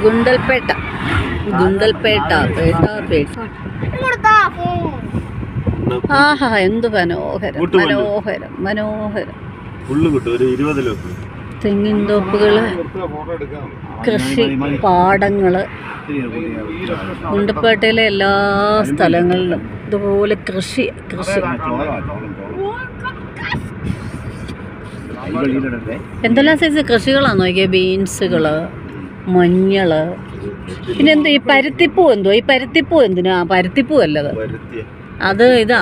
ഗുണ്ടൽപേട്ട ഗുണ്ടൽപേട്ട പേട്ട പേട്ട. ആഹാ എന്ത് മനോഹരം മനോഹരം മനോഹരം. തെങ്ങിൻ തോപ്പുകള്, കൃഷി പാടങ്ങള്. ഗുണ്ടൽപേട്ടയിലെ എല്ലാ സ്ഥലങ്ങളിലും ഇതുപോലെ കൃഷി കൃഷി. എന്തെല്ലാം സൈസ് കൃഷികളാണ് നോക്കിയാൽ. ബീൻസുകള്, മഞ്ഞള്, പിന്നെ എന്തോ ഈ പരുത്തിപ്പൂ. എന്തോ ഈ പരുത്തിപ്പൂ എന്തിനാ? പരുത്തിപ്പൂ അല്ലത്, അത് ഇതാ